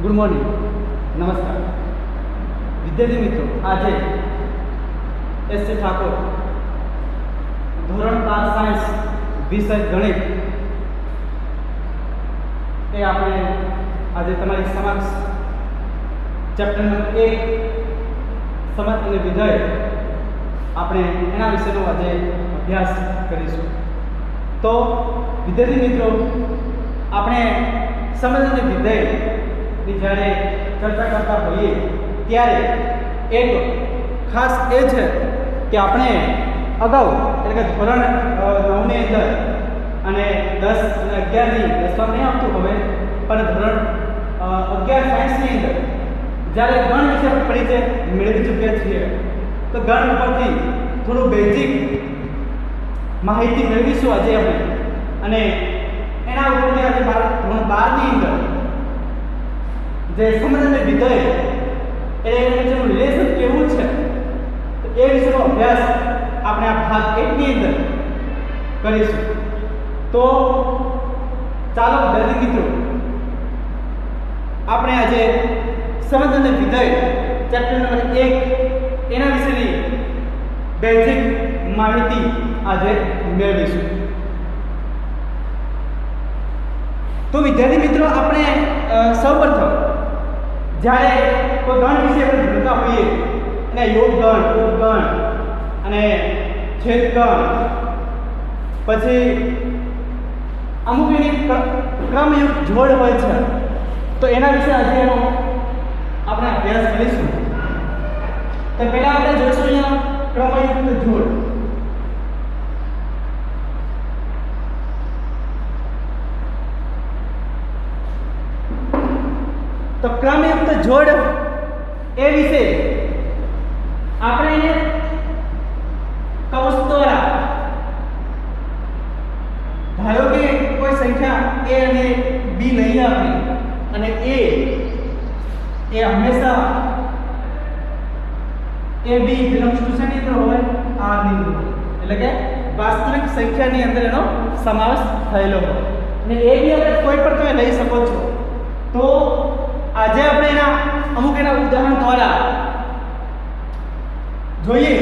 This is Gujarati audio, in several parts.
गुड मॉर्निंग, नमस्कार विद्यार्थी मित्रों। आज एस सी ठाकुर धोरण 5 साइंस विषय गणित ए आपने आज तमारी समक्ष चैप्टर नंबर 1 समझ અને વિધેય આપણે એના વિશેનો આજે અભ્યાસ કરીશું। તો વિદ્યાર્થી મિત્રો, આપણે સમજ અને વિધેય ની જ્યારે ચર્ચા કરતા હોઈએ ત્યારે એક ખાસ એ છે કે આપણે અગાઉ એટલે કે ધોરણ 9 ની અંદર અને 10 અને 11 ની દસમાં નહીં આવતું હવે, પણ ધોરણ 11 સાયન્સની અંદર જ્યારે ગણ વિશે પરિચય મેળવી ચૂક્યા છીએ, તો ગણ ઉપરથી થોડું બેઝિક માહિતી મેળવીશું આજે આપણે, અને એના ઉપરથી આજે ધોરણ 12 ની અંદર જે સમજ અને વિધેય એનું રિલેશન કેવું છે તો એ વિશેનો અભ્યાસ આપણે આ ભાગ 1 ની અંદર કરીશું। તો ચાલો વિદ્યાર્થી મિત્રો, આપણે આજે સમજ અને વિધેય ચેપ્ટર નંબર 1 એના વિશેની બેઝિક માહિતી આજે મેળવીશું। તો વિદ્યાર્થી મિત્રો, આપણે સૌપ્રથમ જ્યારે કોઈ ગણ વિશે આપણે ભણતા હોઈએ અને યોગ ગણ, ઉપગણ અને છેદ ગણ, પછી અમુક એની ક્રમયુક્ત જોડ હોય છે, તો એના વિશે આજે એનો આપણે અભ્યાસ કરીશું। તો પહેલા આપણે જોઈશું અહીંયા ક્રમયુક્ત જોડ। તો ક્રમયુક્ત જોડ એ વિશે આપણે એને કૌંસ દ્વારા, ધારો કે કોઈ સંખ્યા a અને b લઈએ આપણે, અને a એ હંમેશા a b બિલોંગ્સ ટુ શેની અંદર હોય? r ની અંદર, એટલે કે વાસ્તવિક સંખ્યાની અંદર એનો સમાવેશ થયેલો હોય, અને a b આપણે કોઈ પણ તમે લઈ શકો છો। તો આજે આપણે એના અમુક ઉદાહરણ દ્વારા જોઈએ।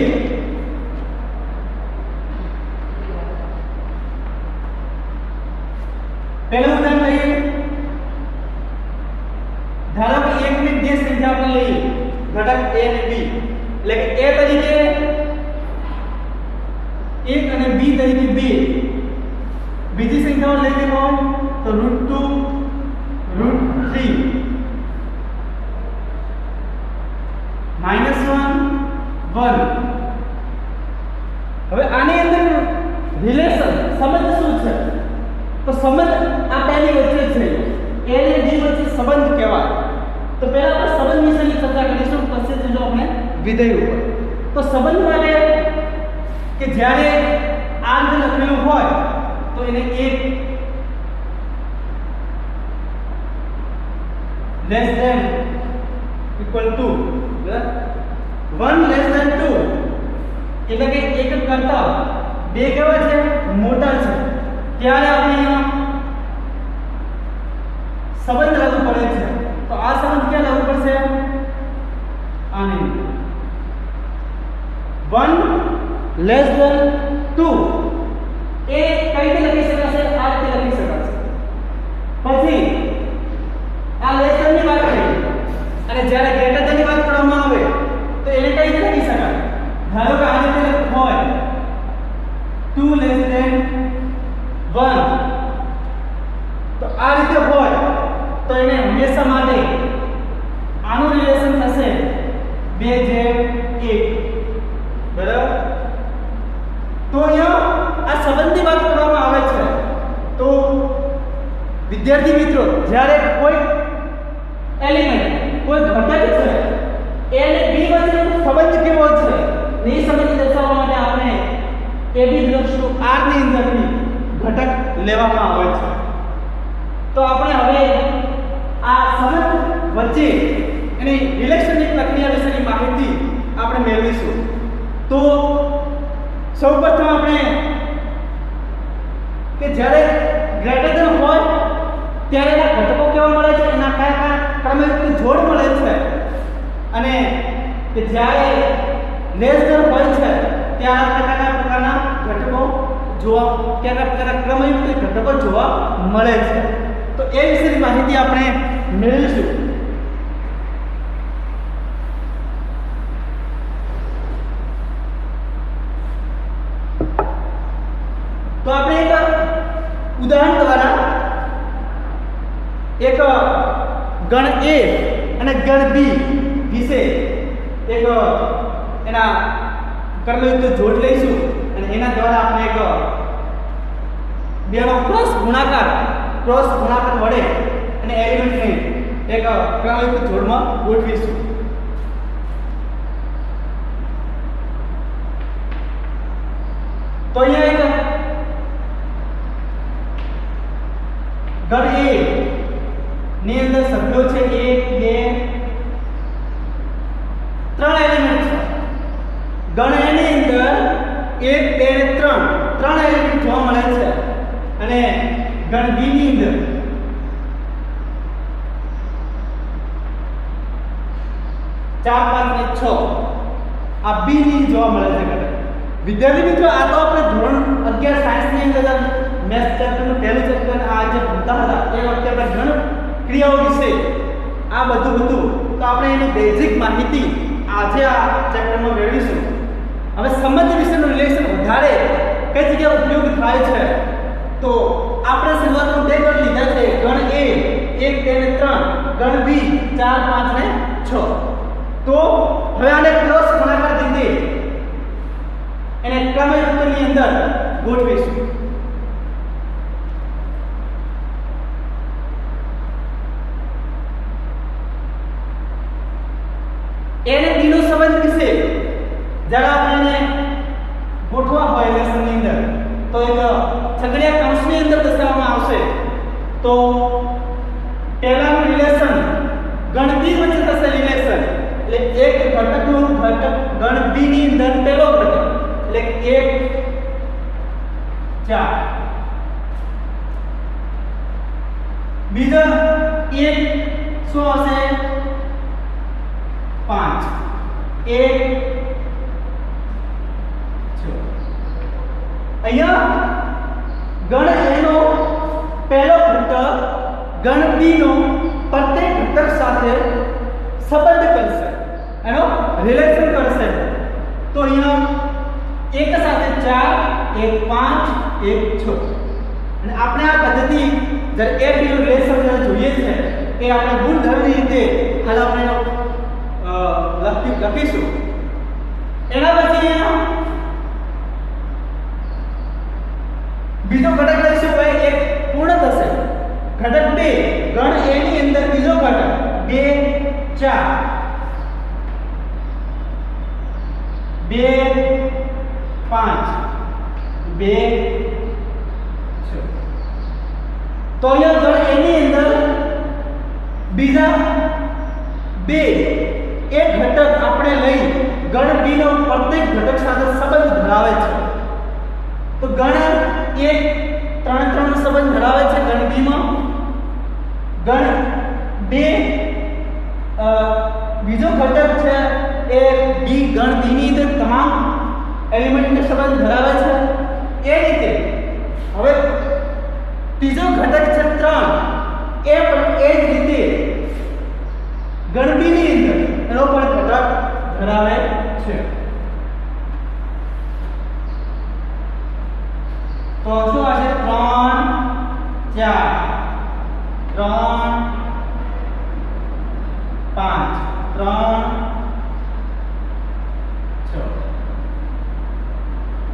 પહેલું ઉદાહરણ લઈએ, ધારો કે 1 ની 2 સંખ્યા આપણે લઈએ, ઘટક a અને b, એટલે કે a તરીકે 1 અને b તરીકે 2, બીજી સંખ્યાઓ લેવી હોય તો √2 √3 -1 1। હવે આની અંદર રિલેશન સંબંધ શું છે? તો સંબંધ આ બેની વચ્ચે છે, a અને b વચ્ચે સંબંધ કહેવાય। તો પહેલા આપણે સંબંધ વિશેની ચર્ચા કરીશું, પછી જો આપણે વિધેય ઉપર। તો સંબંધ માટે કે જ્યારે આ અંદર લખેલું હોય તો એને 1 less than equal to 1 less than 2, એટલે કે એક કરતા બે કેવા છે? મોટા છે, ત્યારે આપણે સંબંધ લાગુ પડે છે। તો આ સંબંધ ક્યાં લાગુ પડશે? આને 1 less than 2 એ કઈ રીતે લખી શકાશે? આ રીતે લખી શકાશે। પછી આ લેસ ધેન ની વાત કરી, અને જ્યારે ગ્રેટર ધેન ની વાત કરવામાં આવે તો એને કઈ રીતે લખી શકાય? ધારો કે આ રીતે હોય 2 less than 1, તો આ રીતે હોય તો એને હંમેશા માટે આનું રિલેશન થશે 2:1, બરાબર? તો અહીંયા આ સંબંધની વાત કરવામાં આવે છે। તો વિદ્યાર્થી મિત્રો, જ્યારે કોઈ એલિમેન્ટ, કોઈ ઘટક છે, a અને b વચ્ચેનો સંબંધ કેવો છે એ સંબંધ દર્શાવવા માટે આપણે a b belongs to r ની અંદરથી ઘટક લેવામાં આવે છે। તો આપણે હવે આ સંબંધ વચ્ચે એની રિલેશનની પ્રક્રિયા વિશેની માહિતી આપણે મેળવીશું। તો સૌપ્રથમ આપણે કે જ્યારે ગ્રેટર ધેન હોય ત્યારે એના ઘટકો કેવા મળે છે, એના કયા કયા ક્રમિક જોડ મળે છે અને કે જ્યારે લેસ ધેન હોય છે ત્યારે પ્રકારના ઘટકો જોવા પ્રકારના ક્રમયુક્ત ઘટકો જોવા મળે છે. તો એ વિશેની માહિતી આપણે મેળવીશું. તો આપણે એક ઉદાહરણ દ્વારા એક ગણ A અને ગણ B વિશે એક એના કર્મયુક્ત જોડ લઈશું અને એના દ્વારા આપણે એક બેનો ક્રોસ ગુણાકાર વડે અને એલિમેન્ટને એક ક્રમયુક્ત જોડમાં ગોઠવીશું. તો અહીંયા એક ગણ A ની અંદર સભ્યો છે 1 2 3 એલિમેન્ટ છે. ગણ A ની અંદર 1 2 3 એલિમેન્ટ જોવા મળે છે અને ગણ B ની અંદર 4 5 અને 6 આ B ની જોવા મળે છે. વિદ્યાર્થી મિત્રો, આ તો આપણે ધોરણ 11 સાયન્સ ની અંદર મેથ્સ ચેપ્ટરનું પહેલું ચેપ્ટર આ જે ભણતા હતા એ વખતે આપણે ઘણ ક્રિયાઓ વિશે આ બધું હતું. તો આપણે એની બેઝિક માહિતી આજે આ ચેપ્ટરમાં મેળવીશું. હવે સંબંધ વિશેનું રિલેશન વધારે કઈ જગ્યાએ ઉપયોગ થાય છે તો આપણે શરૂઆતમાં બે ગણ લીધા છે. ગણ A 1 2 3, ગણ B 4 5 અને 6. તો હવે આને ક્રોસ ગુણાકાર રીતે એને ક્રમયુક્તની અંદર ગોઠવીશું. એને B નો સંબંધ વિશે જ્યારે આપણે એને ગોઠવા હોય લેસનની અંદર તો એક છગડીયા કૌંસની અંદર દર્શાવવામાં આવશે. તો પહેલાનું રિલેશન ગણ B વચ્ચે થશે રિલેશન, એટલે એક ઘટકનું ઘટક ગણ B ની અંદર પહેલો ઘટક એટલે 1 4, બીજો 1 શું હશે 5 1 6. અહીંયા ગણ A નો પહેલો ઘટક ગણ B નો પ્રત્યેક ઘટક સાથે સંબંધ કરશે, એનો રિલેશન કરશે. તો અહીંયા એક સાથે 4 1 5 1 6 અને આપણે આ પદ્ધતિ જ્યારે A B નું રિલેશન જોઈએ છે એ આપણે ગુણધર્મની રીતે હાલ આપણે લખીશું. એના પછી બીજો ઘટક લઈશું ભાઈ એક પૂર્ણ થશે. ઘટક 2 ગણ A ની અંદર બીજો ઘટક 2 4 2 5 2 6. તો અહીંયા ગણ A ની અંદર બીજા 2 એક ઘટક આપણે લઈ ગણ B નો પ્રત્યેક ઘટક સાથે સંબંધ ધરાવે છે. તો ગણ 1 3 3 નો સંબંધ ધરાવે છે ગણ B માં. ગણ 2 બીજો ઘટક છે એ B ગણ B ની અંદર તમામ એલિમેન્ટનો સંબંધ ધરાવે છે. એ રીતે હવે ત્રીજો ઘટક છે 3 એ પણ એ જ રીતે ગણ B ની અંદર એનો પણ ઘટક ધરાવે છે. તો શું આ છે 3 4 3 5 3 6.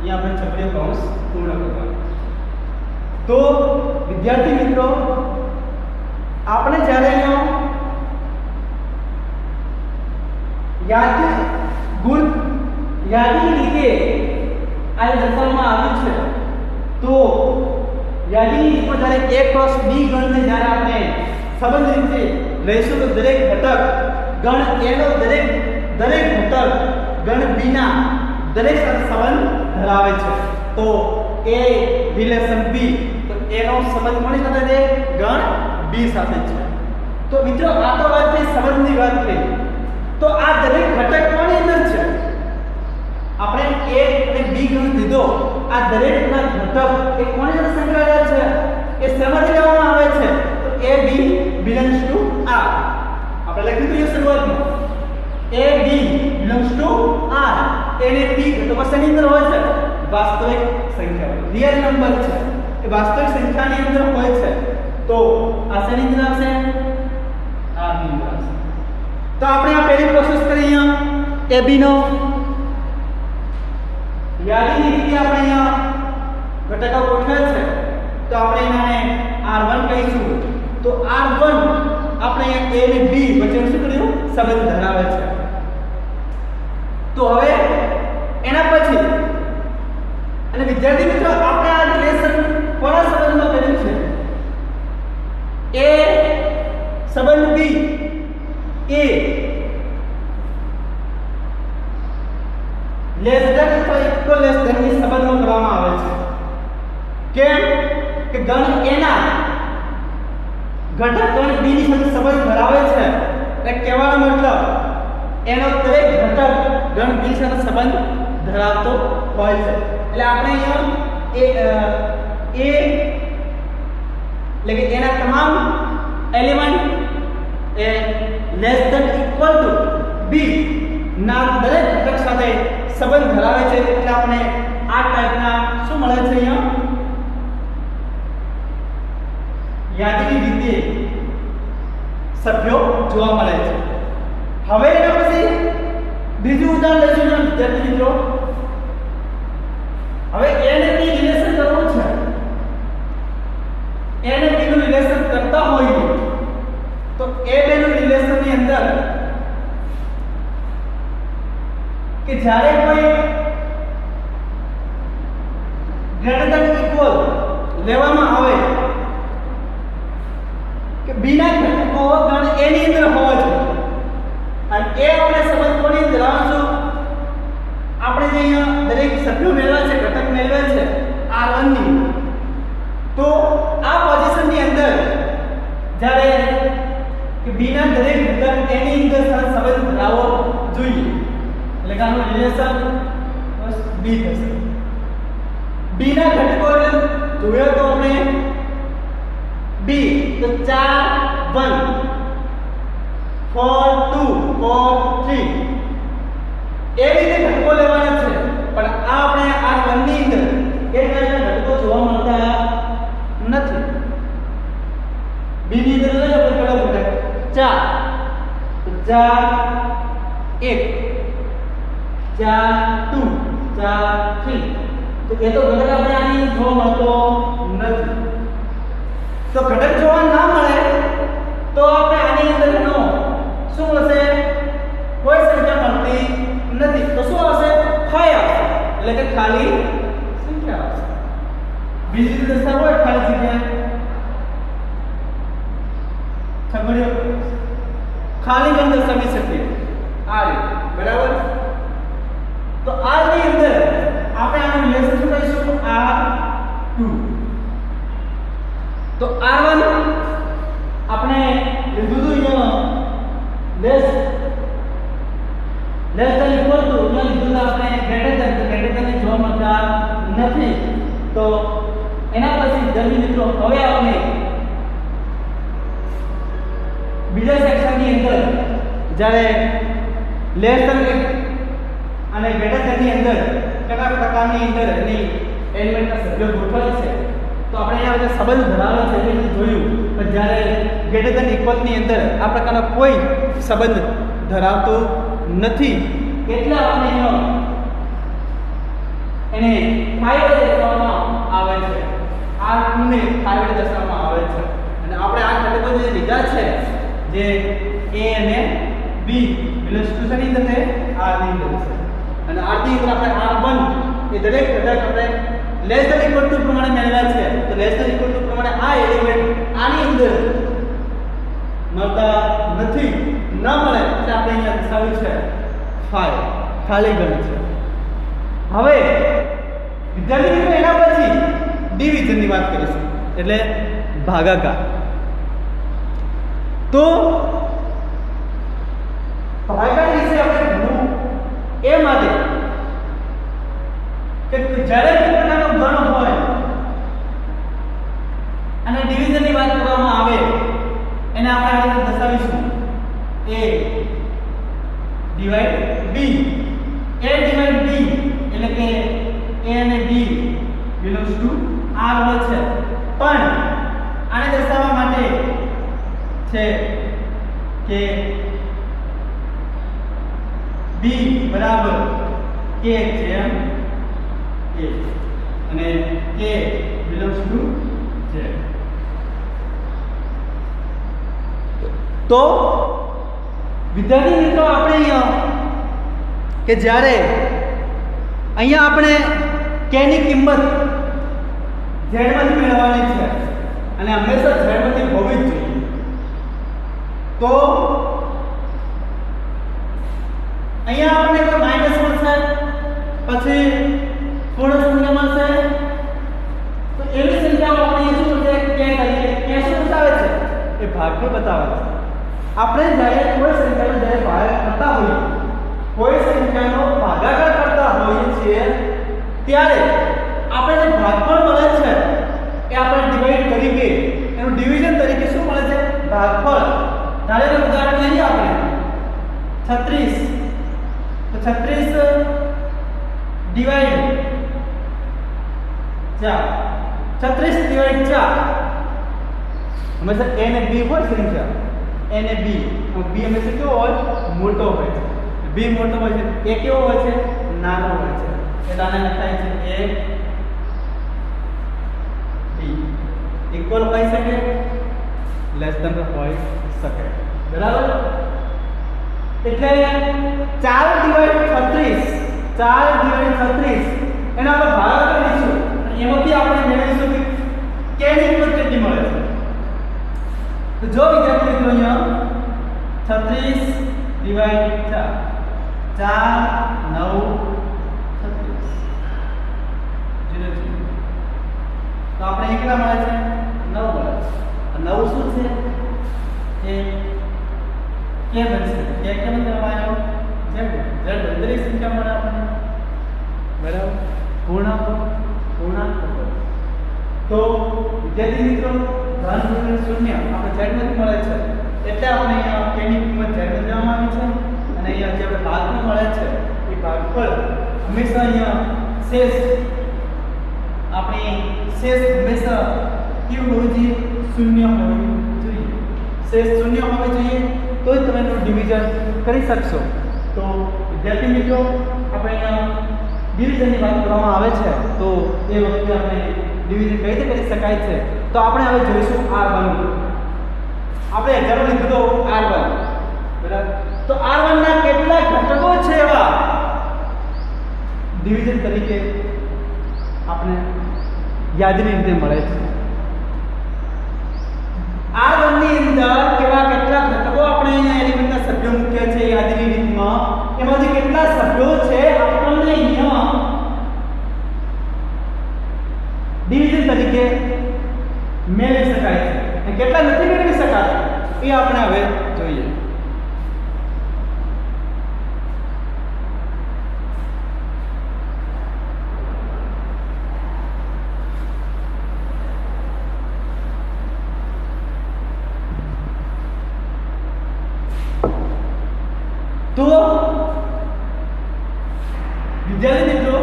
यहाँ पर छपड़ियों कौंस पूर्ण करना. तो विद्यार्थी मित्रों आपने જ્યારે યાદી રીતે આ દર્શાવવામાં આવ્યું છે. તો યાદીની ઉપર જ્યારે A ક્રોસ B ગણને જ્યારે આપણે સંબંધ રીતે લઈશું તો દરેક ઘટક ગણ A નો દરેક ઘટક ગણ B ના દરેક સાથે સંબંધ ધરાવે છે. તો A રિલેશન B, તો A નો સંબંધ કોની સાથે છે? ગણ B સાથે છે. તો મિત્રો આ તો વાત થઈ સંબંધની વાત થઈ. તો આ દરેક ઘટક કોની અંદર છે? આપણે a અને b ગણ દીધો. આ દરેકના ઘટક એ કોની સાથે સંકળાયેલા છે? એ સમજી લેવામાં આવે છે. તો a b belongs to r. આપણે લખી દઈએ શરૂઆતમાં a b belongs to r. a ને b ઘટકો શેની અંદર હોય છે? વાસ્તવિક સંખ્યા, રિયલ નંબર છે. એ વાસ્તવિક સંખ્યાની અંદર હોય છે. તો આ શેની અંદર આવશે? r ની અંદર આવશે. તો આપણે આ પહેલી પ્રોસેસ કરી અહીંયા ab નો યાદીની રીતે આપણે અહીંયા ઘટકો ગોઠવેલ છે. તો આપણે એને r1 કહીશું. તો r1 આપણે અહીંયા a અને b વચ્ચે શું કર્યું? સંબંધ ધરાવે છે. તો હવે એના પછી અને વિદ્યાર્થી મિત્રો આપણે આ રિલેશન કોના સંબંધમાં કર્યું છે? a સંબંધ b a લેસ ધેન અથવા ઇક્વલ લેસ ધેન ની સંબંધમાં કરવામાં આવે છે. કેમ કે ગણ a ના ઘટક ગણ b ની સાથે સંબંધ ધરાવે છે. એટલે કહેવાનો મતલબ એનો દરેક ઘટક ગણ b સાથે સંબંધ ધરાવતો હોય છે. એટલે આપણે અહીંયા a એટલે કે એના તમામ એલિમેન્ટ એ less than equal to b ના દરેક ઘટક સાથે સંબંધ ધરાવે છે. એટલે આપણે આ ટાઈપના શું મળે છે? અહીંયા યાદીની રીતે સભ્યો જોવા મળે છે. હવે એના પછી બીજું ઉદાહરણ લઈશું વિદ્યાર્થી મિત્રો. હવે a અને b રિલેશન કરવું છે. a અને b નું રિલેશન કરતા હોઈએ તો a બે નું રિલેશન ની અંદર કે જ્યારે કોઈ ગ્રેટર ધેન ઇક્વલ લેવામાં આવે કે b ના ઘટકો ગણ a ની અંદર હોવા જોઈએ. અને એ આપણે સંબંધ કોની અંદર ધરાવશું? આપણે જે અહીંયા દરેક સભ્યો મેળવ્યા છે, ઘટક મેળવ્યા છે r1 ની. તો આ પોઝિશન ની અંદર જ્યારે કે b ના દરેક ઘટક a ની અંદર સાથે સંબંધ ધરાવવો જોઈએ. એટલે કે આનું રિલેશન બસ b થશે. b ના ઘટકો જોઈએ તો આપણે b તો 4 1 4 2 4 3 એ રીતે ઘટકો લેવાના છે. પણ આ આપણે r1 ની અંદર એ ટાઈપના ઘટકો જોવા મળતા નથી. b ની અંદર લઈએ આપણે કયો ઘટક? 4 1 4 2 4 3 તો એ તો ઘટક આપણે આની જોવા મળતો નથી. તો ઘટક જોવા ના મળે તો આપણે આની અંદર એનો શું હશે? કોઈ સંખ્યા મળતી નથી. તો શું આવશે? 5 આવશે. એટલે કે ખાલી સંખ્યા આવશે. બીજી રીતે દર્શાવો હોય ખાલી જગ્યા છગડીઓ ખાલી ગણ દર્શાવી શકીએ આ રીતે. બરાબર? તો r ની અંદર આપણે આનું રિલેશન શું કહીશું? r2. તો r1 આપણે લીધું હતું અહીંયા લેસ ધેન ઇક્વલ ટુ અહીંયા લીધું આપણે ગ્રેટર ધેન જોવા મળતા નથી. તો એના પછી વિદ્યાર્થી મિત્રો હવે આપણે બીજા સેક્શનની અંદર જ્યારે લેસ ધેન અને ગ્રેટર ધેન ની અંદર કયા પ્રકારની અંદર એની એલિમેન્ટના સભ્યો ગોઠવાય છે તો આપણે અહીંયા જે સંબંધ ધરાવે છે એ જોયું. પણ જ્યારે ગ્રેટર ધેન ઇક્વલ ની અંદર આ પ્રકારનો કોઈ સંબંધ ધરાવતો નથી એટલે આપણે એને 5 વડે દર્શાવવામાં આવે છે. r2 ને 5 વડે દર્શાવવામાં આવે છે. અને આપણે આ ઘટકો જે લીધા છે જે a અને b બિલોંગ્સ ટુ શેની અંદર છે? r ની અંદર છે. અને r ની અંદર આપણે r1 એ દરેક ઘટક આપણે લેસ ધેન ઇક્વલ ટુ પ્રમાણે મેળવ્યા છે. તો લેસ ધેન ઇક્વલ ટુ પ્રમાણે આ એલિમેન્ટ આની અંદર મળતા નથી. ન મળે એટલે આપણે અહીંયા દર્શાવ્યું છે 5 ખાલી ગણ છે. હવે વિદ્યાર્થી મિત્રો એના પછી ડિવિઝન ની વાત કરીશું એટલે ભાગાકાર. તો ભાગાકાર વિશે આપણે ભણવું એ માટે કે જ્યારે કોઈ પ્રકારનો ગણ હોય અને ડિવિઝનની વાત કરવામાં આવે એને આપણે આ રીતે દર્શાવીશું a divide b a divide b એટલે કે a અને b બિલોંગ્સ ટુ r હોય છે પણ આને દર્શાવવા માટે છે કે b બરાબર k જેમ a અને k બિલોંગ્સ ટુ z તો વિદ્યાર્થી મિત્રો આપણે અહીંયા કે જ્યારે અહીંયા આપણે k ની કિંમત z માંથી મેળવવાની છે અને હંમેશા z માંથી હોવી જ જોઈએ તો અહીંયા આપણને કોઈ માઈનસ મળશે પછી પૂર્ણ સંખ્યા મળશે તો એવી સંખ્યાઓ આપણે શું મળશે k તરીકે k શું બતાવે છે એ ભાગફળ બતાવે છે આપણે જ્યારે કોઈ સંખ્યાનો જ્યારે ભાગ કરતા હોઈએ કોઈ સંખ્યાનો ભાગાકાર કરતા હોઈએ છીએ ત્યારે આપણે જે ભાગફળ મળે છે એ આપણે ડિવાઈડ તરીકે એનું ડિવિઝન તરીકે શું મળે છે ભાગફળ ધારો કે ઉદાહરણ લઈએ આપણે 36 તો 36 ડિવાઈડ 4 36 ડિવાઈડ 4 હંમેશા a અને b હોય સંખ્યા a અને b હંમેશા કેવો હોય મોટો હોય છે b મોટો હોય છે a કેવો હોય છે નાનો હોય છે એટલે આને લખાય છે a b ઇક્વલ હોઈ શકે લેસ ધેન હોઈ શકે બરાબર એટલે 4 ડિવાઇડ 36 એનો આપણે ભાગાકાર કરીશું અને એમાંથી આપણે મેળવીશું કે k ની કિંમત કેટલી મળે છે તો જો વિદ્યાર્થી મિત્રો અહીંયા 36 ડિવાઇડ 4 9 36 0 તો આપણે એ કેટલા મળે છે 9 મળે છે 9 શું છે એ કે બનશે કે કેમ કરવાનો જેમ દરેક સંખ્યા મળે આપણને બરાબર પૂર્ણાંક તો વિદ્યાર્થી મિત્રો ધન ઋણ શૂન્ય આપણે z માંથી મળે છે એટલે આપણે અહીંયા k ની કિંમત z માં દેવામાં આવી છે અને અહીંયા જે આપણે ભાગફળ મળે છે એ ભાગફળ હંમેશા અહીંયા શેષ હંમેશા કેવું હોવું જોઈએ શૂન્ય હોવું જોઈએ શેષ શૂન્ય હોવું જોઈએ તો જ તમે એનું ડિવિઝન કરી શકશો તો વિદ્યાર્થી મિત્રો આપણે અહીંયા ડિવિઝનની વાત કરવામાં આવે છે તો એ વખતે આપણે ડિવિઝન કઈ રીતે કરી શકાય છે તો આપણે હવે જોઈશું r1 આપણે એક્ઝામ્પલ લીધું તો r1 બરાબર તો r1 ના કેટલા ઘટકો છે એવા ડિવિઝન તરીકે આપણે યાદીની રીતે મળે છે r1 ની અંદર કેટલા ઘટકો આપણે અહીંયા એલિમેન્ટના સભ્યો મૂક્યા છે યાદીની રીતમાં એમાંથી કેટલા સભ્યો છે આપણને અહીંયા ડિવિઝન તરીકે મેળવી શકાય છે અને કેટલા નથી મેળવી શકાતા એ આપણે હવે જોઈએ તો વિદ્યાર્થી મિત્રો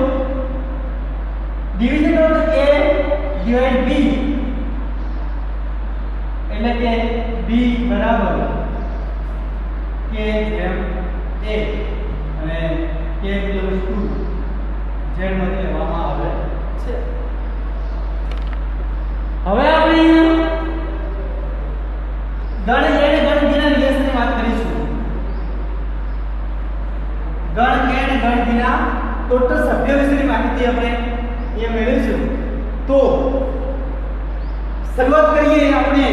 division of a divide b એટલે કે b બરાબર k જેમ a અને k બિલોંગ્સ ટુ z માંથી લેવામાં આવે છે હવે આપણે ગણ a અને ગણ b ના રિલેશનની વાત કરીશું ગણ a અને ગણ b ના ટોટલ સભ્યો વિશેની માહિતી આપણે એ મેળવીશું તો શરૂઆત કરીએ આપણે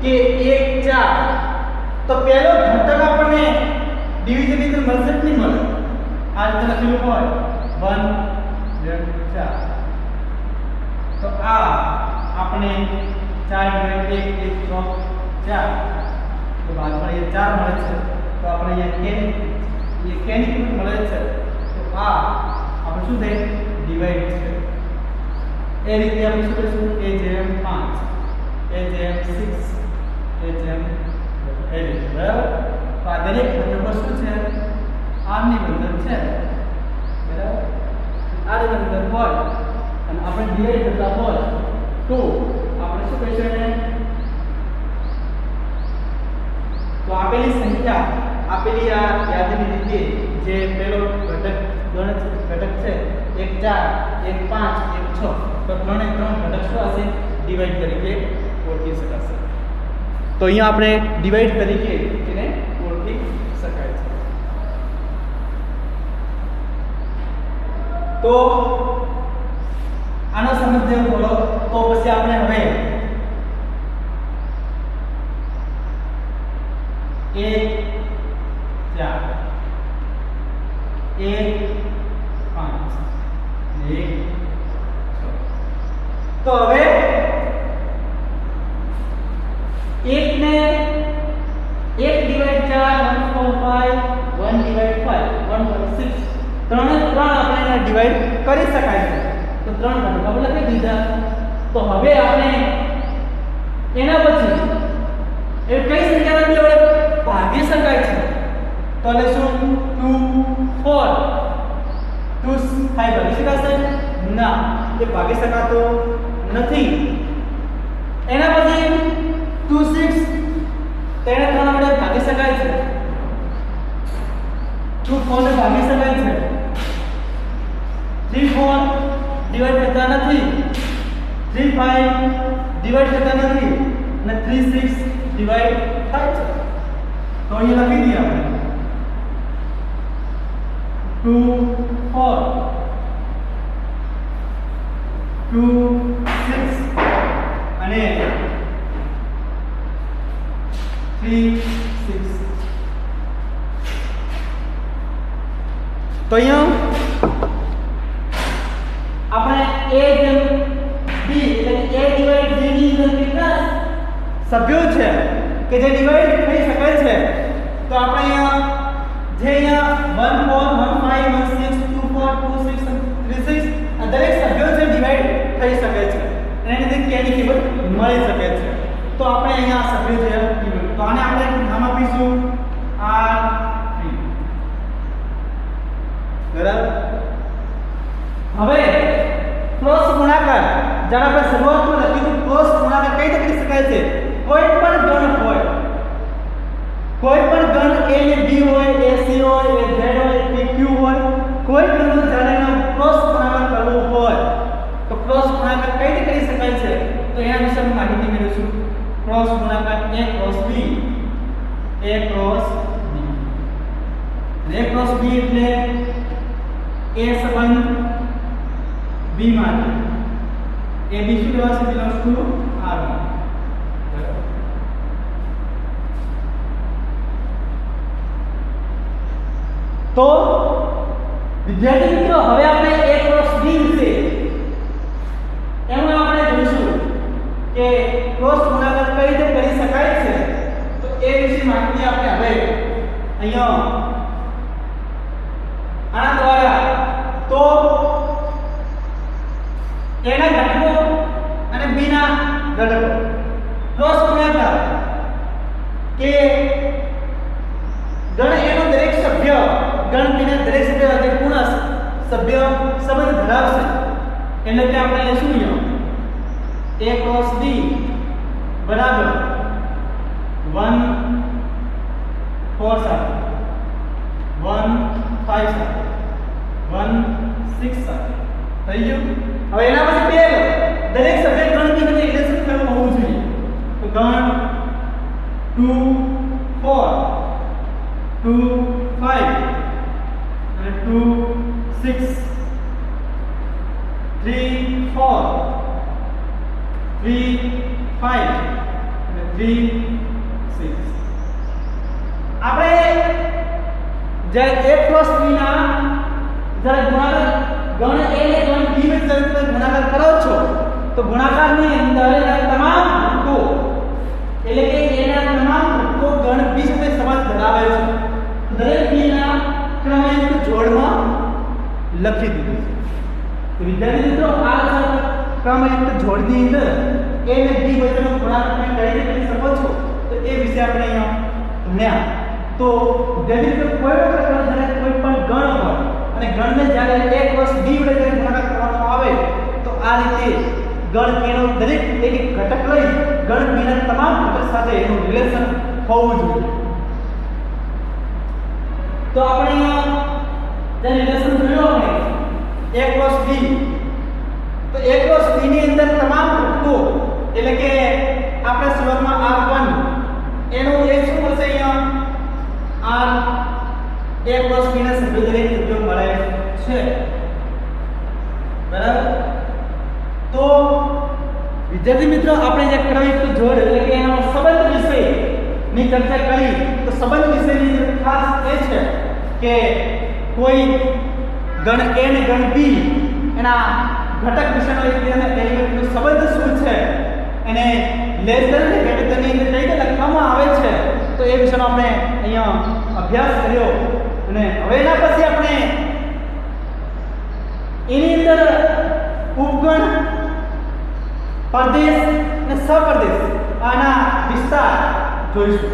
કે 1 4 તો પહેલો ઘટક આપણને ડિવિઝન ની અંદર મળશે કે નહીં મળે આ રીતે લખેલું હોય 1 4 તો આ આપણે 4 1 1 6 4 તો ભાગફળ એ 4 મળે છે તો આપણે અહીંયા k ની કિંમત મળે છે તો આ આપણે શું થાય ડિવાઈડ છે એ રીતે આપણે શું કરીશું a જેમ 5 a જેમ 6 a જેમ એ રીતે બરાબર તો આ દરેક નંબર શું છે r ની બંધન છે બરાબર r ની બંધન હોય અને આપણે ડિવાઈડ કરતા હોય તો આપણે શું કહીશું એને તો આપેલી સંખ્યા આપેલી આ યાદીની રીતે જે પેલો ઘટક છે 1 4 1 5 1 6 તો ત્રણે ત્રણ ઘટક શું હશે ડિવાઈડ તરીકે ઓળખી શકાશે તો અહીંયા આપણે ડિવાઈડ તરીકે એને ઓળખી શકાય છે તો આનો સમજ્યો બોલો તો પછી આપણે હવે 1 4 1 5 1 6 તો હવે 1 ને 1 ડિવાઈડ 4 1/5 1 ડિવાઈડ 5 1/6 ત્રણે ત્રણ આપણે એને ડિવાઈડ કરી શકાય છે તો ત્રણ ઘટક આપણે લખી દીધા તો હવે આપણે એના પછી એ કઈ સંખ્યાને આપણે ભાગી શકાય છે તો લેશું 2 4 2 5 ભાગી શકાશે ના એ ભાગી શકાતો નથી એના પછી 2 6 તેને ત્રણ આપણે ભાગી શકાય છે 2 4 ને ભાગી શકાય છે 3 4 ડિવાઈડ થતા નથી 3 5 ડિવાઈડ થતા નથી અને 3 6 ડિવાઈડ થાય છે તો અહીંયા લખી દઈએ આપણે 2 4 2 6 અને 3 6 તો અહીંયા આપણે a જેમ b એટલે a ડિવાઇડ b ની અંદર કેટલા સભ્યો છે કે જે ડિવાઇડ થઈ શકે છે તો આપણે અહીંયા જે અહીંયા 1 4 1 5 1 6 2 4 2 6 3 6 આ દરેક સભ્યો છે ડિવાઇડ થઈ શકે છે એની રીતે k ની કિંમત મળી શકે છે તો આપણે અહીંયા સભ્યો છે કિંમત તો આને આપણે નામ આપીશું r3 બરાબર હવે ક્રોસ ગુણાકાર જ્યારે આપણે શરૂઆતમાં લખ્યું ક્રોસ ગુણાકાર કઈ રીતે કરી શકાય છે કોઈ પણ ગણ હોય કોઈ પણ ગણ a ને b હોય a c હોય a z હોય a p q હોય કોઈ ગણનો જ્યારે એનો ક્રોસ ગુણાકાર કરવો હોય તો ક્રોસ ગુણાકાર કઈ રીતે કરી શકાય છે તો એના વિશે માહિતી મેળવીશું ક્રોસ ગુણાકાર a cross b a cross b એટલે a સંબંધ b માટે a b શું લેવાશે બિલોંગ્સ ટુ r તો વિદ્યાર્થી મિત્રો હવે આપણે a ક્રોસ b વિશે એમાં આપણે જોઈશું કે ક્રોસ ગુણાકાર કઈ રીતે કરી શકાય છે તો એ વિશે માહિતી આપણે હવે અહીંયા આના દ્વારા તો a ના ઘટકો અને b ના ઘટકો ક્રોસ ગુણાકાર કે ગણ a નો દરેક સભ્ય ગણ b ના દરેક સભ્ય સાથે પૂર્ણ સભ્ય સંબંધ ધરાવશે એટલે કે આપણે લેશું અહીંયા a ક્રોસ b બરાબર 1 4 સાથે 1 5 સાથે 1 6 સાથે થઈ ગયું હવે એના પછી પહેલો દરેક સભ્ય ગણની વચ્ચે રિલેશન થવું હોવું જોઈએ તો ગણ 2 4 2 5 અને 2 6 3 4 3 5 અને 3 6 આપણે જ્યારે a ક્રોસ b ના જ્યારે ગુણાકાર ગણ a ને ગણ b વચ્ચે ગુણાકાર કરો છો તો ગુણાકારની અંદર તમામ ઘટકો એટલે કે a ના તમામ ઘટકો ગણ લખી દીધું છે. તો વિદ્યાર્થી મિત્રો આ ક્રમયુક્ત જોડની અંદર a અને b વચ્ચેનો ગુણાકાર તમે કઈ રીતે કરી શકો છો તો એ વિશે આપણે અહીંયા ભણ્યા. તો વિદ્યાર્થી મિત્રો કોઈ પણ જ્યારે કોઈ પણ ગણ હોય અને ગણને જ્યારે a + b વડે જ્યારે ગુણાકાર કરવામાં આવે તો આ રીતે ગણ k નો દરેક એક ઘટક લઈ ગણ b ના તમામ ઘટક સાથે એનું રિલેશન હોવું જોઈએ. તો આપણે જે રિલેશન જોયો આપણે a + b તો a + b ની અંદર તમામ ઘટકો એટલે કે આપણે શરૂઆતમાં r1 એનું એ શું મળશે અહીંયા r a + b ના સભ્યો દરેક સભ્યો મળે છે. બરાબર. તો વિદ્યાર્થી મિત્રો આપણે જે ક્રમયુક્ત જોડ એટલે કે એનો સંબંધ વિશે ની ચર્ચા કરી તો સંબંધ વિશેની ખાસ એ છે કે કોઈ ગણ a અને ગણ b એના ઘટક વિશેનો એકબીજાના એલિમેન્ટનો સંબંધ શું છે એને લેસ ધેન કે ગ્રેટર ધેન ની અંદર કઈ રીતે લખવામાં આવે છે તો એ વિશેનો આપણે અહીંયા અભ્યાસ કર્યો. અને હવે એના પછી આપણે એની અંદર ઉપગણ પ્રદેશ અને સહપ્રદેશ આના વિસ્તાર જોઈશું.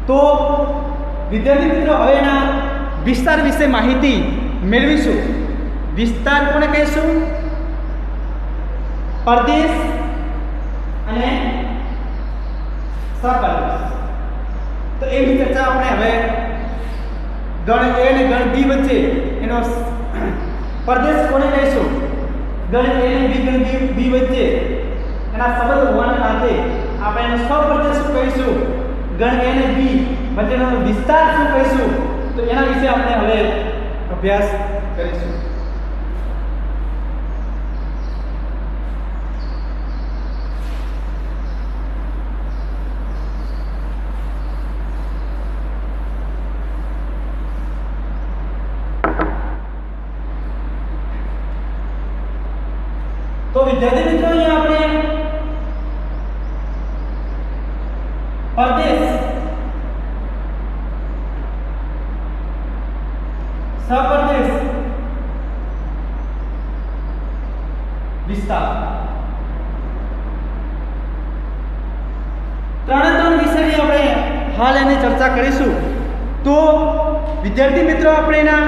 તો વિદ્યાર્થી મિત્રો હવે એના વિસ્તાર વિશે માહિતી મેળવીશું. વિસ્તાર કોને કહીશું? પ્રદેશ અને સહપ્રદેશ. તો એની ચર્ચા આપણે હવે ગણ a અને ગણ b વચ્ચે એનો પ્રદેશ કોને કહીશું? ગણ a અને ગણ b વચ્ચે એના સંબંધ હોવાના નાતે આપણે એનો સહપ્રદેશ શું કહીશું? ગણ a અને b વચ્ચેનો વિસ્તાર શું કહીશું? તો એના વિશે આપણે હવે અભ્યાસ કરીશું. તો વિદ્યાર્થી મિત્રો અહીંયા આપણે પ્રદેશ સહપ્રદેશ વિસ્તાર ત્રણ વિષયની આપણે હાલ એની ચર્ચા કરીશું. તો વિદ્યાર્થી મિત્રો આપણે એના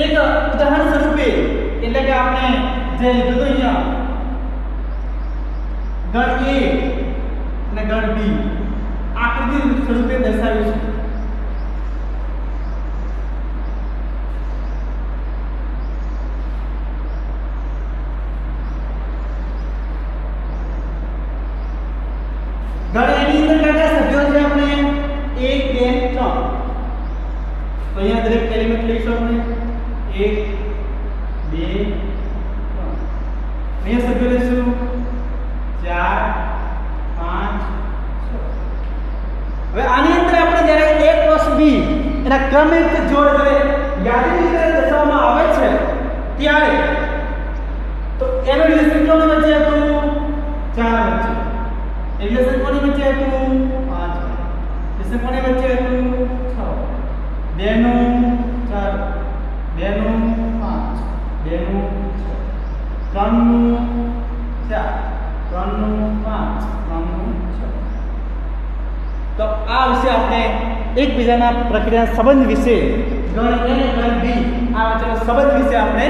એક ઉદાહરણ સ્વરૂપે એટલે કે આપણે જે લીધું તો અહીંયા ગણ a અને ગણ b આકૃતિ સ્વરૂપે દર્શાવ્યું છે. ગણ a ની અંદર કેટલા સભ્યો છે? આપણે 1 2 3. તો અહીંયા દરેક એલિમેન્ટ લઈશું આપણે 1 2 3. અહીંયા સભ્યો લઈશું 4 5 6. હવે આની અંદર આપણે જ્યારે a + b એના ક્રમયુક્ત જોડ જ્યારે યાદી રીતે દર્શાવવામાં આવે છે ત્યારે તો એનો રિલેશન કોની વચ્ચે હતું? 4 વચ્ચે. રિલેશન કોની વચ્ચે હતું? 5. રિલેશન કોની વચ્ચે હતું? 6. 2 નું 4 2 નું 5 2 નું 6 3 નું 4 3 નું 5 3 નું 6. તો આ વિશે આપણે એકબીજાના પ્રક્રિયા સંબંધ વિશે ગણ a અને ગણ b આ વચ્ચેનો સંબંધ વિશે આપણે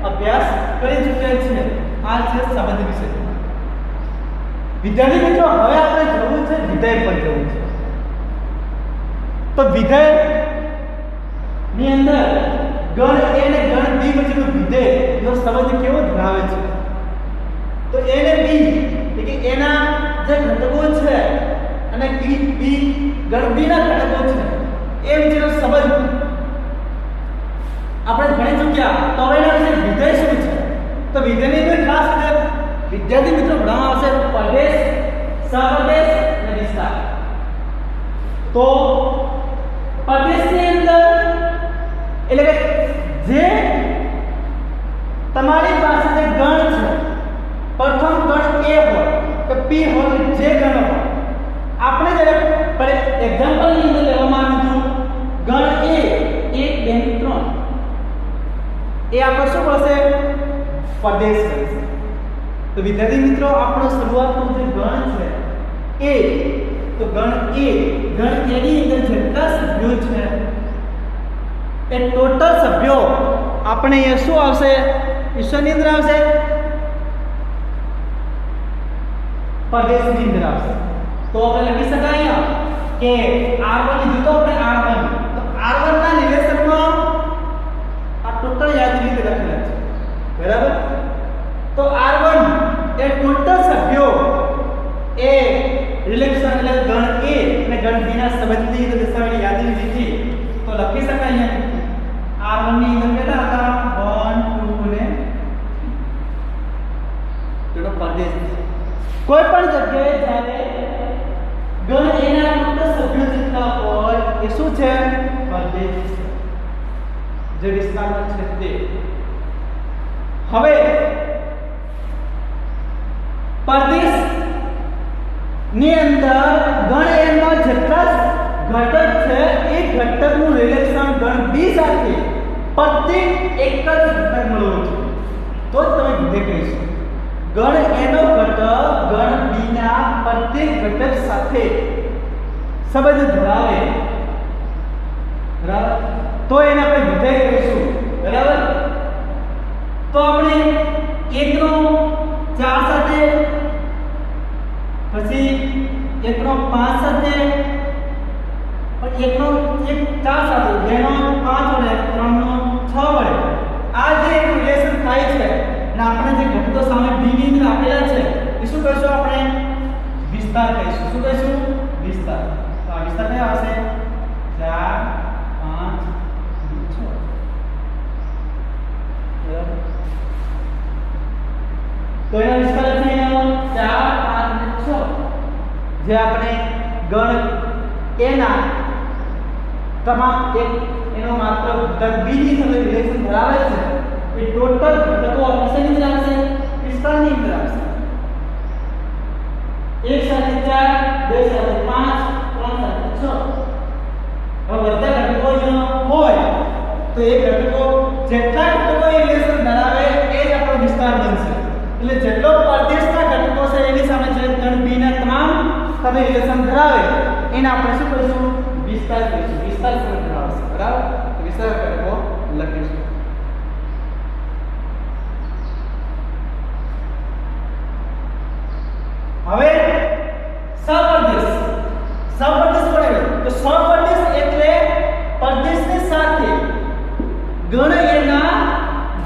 અભ્યાસ કરી ચૂક્યા છીએ. આ છે સંબંધ વિશે. વિદ્યાર્થી મિત્રો હવે આપણે જોવું છે વિધેય પર જવું છે. તો વિધેય ની અંદર ગણ a અને ગણ b વચ્ચેનો વિધેયનો સંબંધ કેવો ધરાવે છે? તો a અને b એટલે કે એના જે ઘટકો છે અને b ગણ b ના ઘટકો છે એ વચ્ચેનો સંબંધ આપણે ભણી ચૂક્યા. તો હવે એના વિશે વિધેય શું છે? તો વિધેયની અંદર ખાસ વિદ્યાર્થી મિત્રો ભણવામાં આવશે પ્રદેશ, સહપ્રદેશ અને વિસ્તાર. તો પ્રદેશની અંદર એટલે કે જે તમારી પાસે જે ગણ છે પ્રથમ ગણ a હોય કે p હોય જે ગણ હોય આપણે જ્યારે એક્ઝામ્પલની અંદર લેવામાં આવ્યું હતું ગણ એ આપણો શું બનશે? પ્રદેશ બનશે। તો વિદ્યાર્થી મિત્રો આપણો શરૂઆતનો જે ગણ છે એ, તો ગણ એ ની અંદર જેટલા સભ્યો છે એ ટોટલ સભ્યો આપણે એ શું આવશે? ઈશ્વરની અંદર આવશે, પ્રદેશની અંદર આવશે। તો આપણે લખી શકાય કે R1 લીધું તો આપણે R1, તો R1 ના રિલેશનમાં આ ટોટલ યાદ રીતે લખેલા છે, બરાબર? તો R1 એ ટોટલ સભ્યો એ રિલેશન એટલે ગણ A અને ગણ B ના સંબંધી દર્શાવેલી યાદીની લીધી તો લખી શકાય અહીંયા R1 ની અંદર કેટલા હતા? 1 2 ને તેનો પ્રદેશ। કોઈ પણ જગ્યાએ જ્યારે ગણ A ના ટોટલ સભ્યો જેટલા હોય એ શું છે? પ્રદેશ છે, જે વિસ્તારમાં છે તે। હવે પ્રદેશ ની અંદર ગણ A માં જેટલા ઘટક છે એ ઘટકનું રિલેશન ગણ B સાથે પ્રત્યેક એક જ ઘટક મળવું છે તો જ તમે વિધેય કહીશું। ગણ A નો ઘટક ગણ B ના પ્રત્યેક ઘટક સાથે સંબંધ ધરાવે, બરાબર, તો એને આપણે વિધેય કહીશું, બરાબર? તો આપણે 1 નો 4 સાથે, પછી 1 નો 5 સાથે, પણ 1 નો 4 સાથે, 2 નો 5 વડે, 3 નો 6 વડે આ જે રિલેશન થાય છે અને આપણે જે ઘટકો સામે B ની અંદર આપેલા છે એ શું કહીશું? આપણે વિસ્તાર કહીશું। શું કહીશું? વિસ્તાર। તો આ વિસ્તાર કયો આવશે? 4 5 6, બરાબર? તો એનો વિસ્તાર છે 4 5 અને 6, જે આપણે ગણ A ના તમામ એક એનો માત્ર ઘટક B ની સાથે રિલેશન ધરાવે છે એ ટોટલ ઘટકો શેની અંદર આવશે? વિસ્તારની અંદર આવશે। 1 સાથે 4, 2 સાથે 5, 3 સાથે 6। હવે બધા ઘટકો હોય તો એ ઘટકો જેટલા ઘટકો એ રિલેશન ધરાવે એ જ આપણો વિસ્તાર બનશે। એટલે જેટલો પ્રદેશના ઘટકો છે એની સામે જે ગણ B ના તમામ સાથે રિલેશન ધરાવે એને આપણે શું કહીશું? વિસ્તાર કહીશું। વિસ્તાર શું ધરાવશે, બરાબર? તો વિસ્તાર ઘટકો લખીશું। હવે સહપ્રદેશ, સહપ્રદેશ પડે તો સહપ્રદેશ એટલે પ્રદેશની સાથે ગણ A ના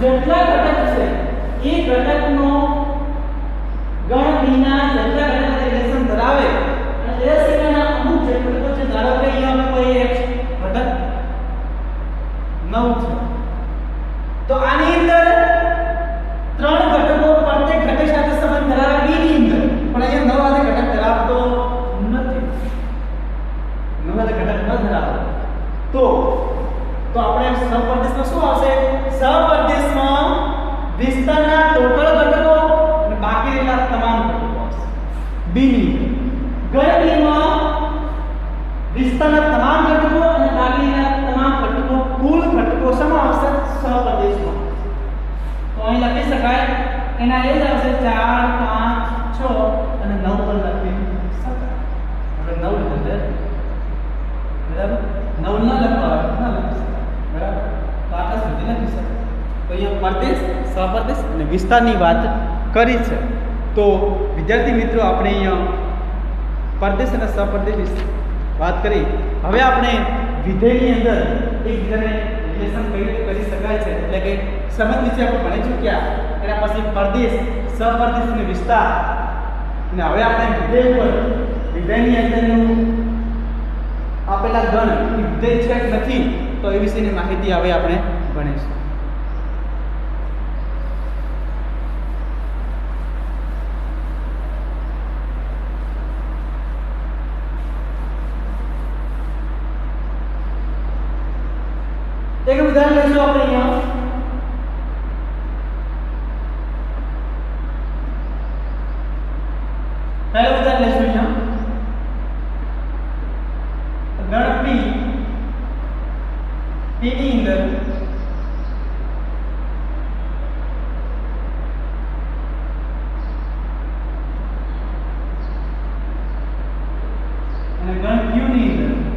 જેટલા ઘટક છે એ ઘટકનો ગણ B ના જેટલા ઘટક રિલેશન ધરાવે અને એ સિવાયના અમુક ઘટકો છે, ધારો કે અહીંયા કોઈ એક ઘટક 9 છે તો આની અંદર 3 ઘટકો પ્રત્યેક ઘટક સાથે સંબંધ ધરાવે B ની અંદર, પણ અહીંયા 9 આદે ઘટક ધરાવતો નથી, 9 આદે ઘટક ન ધરાવે તો આપણે સહપ્રદેશમાં શું આવશે? સહપ્રદેશમાં વિસ્તારના ટોટલ ઘટકો અને બાકી રહેલા તમામ ઘટકો આવશે B ની અંદર। ગણ B માં વિસ્તારના તમામ ઘટકો અને બાકી રહેલા તમામ ઘટકો, કુલ ઘટકો શેમાં આવશે? સહપ્રદેશમાં। તો અહીં લખી શકાય એના એ જ આવશે 4 5 6 અને 9 પણ લખી શકાય। આપણે 9 લીધે, બરાબર? 9 ન લખવા આવે ના લખી શકાય, બરાબર? તો આટલા સુધી લખી શકાય। તો અહીંયા પ્રદેશ, સહપ્રદેશ અને વિસ્તારની વાત કરી છે। તો વિદ્યાર્થી મિત્રો આપણે અહીંયા પ્રદેશ અને સહપ્રદેશ વિશે વાત કરી। હવે આપણે વિધેયની અંદર એકબીજાને રિલેશન કઈ રીતે કરી શકાય છે એટલે કે સંબંધ વિશે આપણે ભણી ચૂક્યા, એના પછી પ્રદેશ, સહપ્રદેશ અને વિસ્તાર, અને હવે આપણે વિધેય પર વિધેયની અંદરનું આપેલા ગણ વિધેય છે કે નથી તો એ વિશેની માહિતી હવે આપણે ભણીશું। एक उदाहरण लेशो આપણે અહીંયા પહેલું ઉદાહરણ લેશું અહીંયા ગણ P ની અંદર અને ગણ ક્યુની અંદર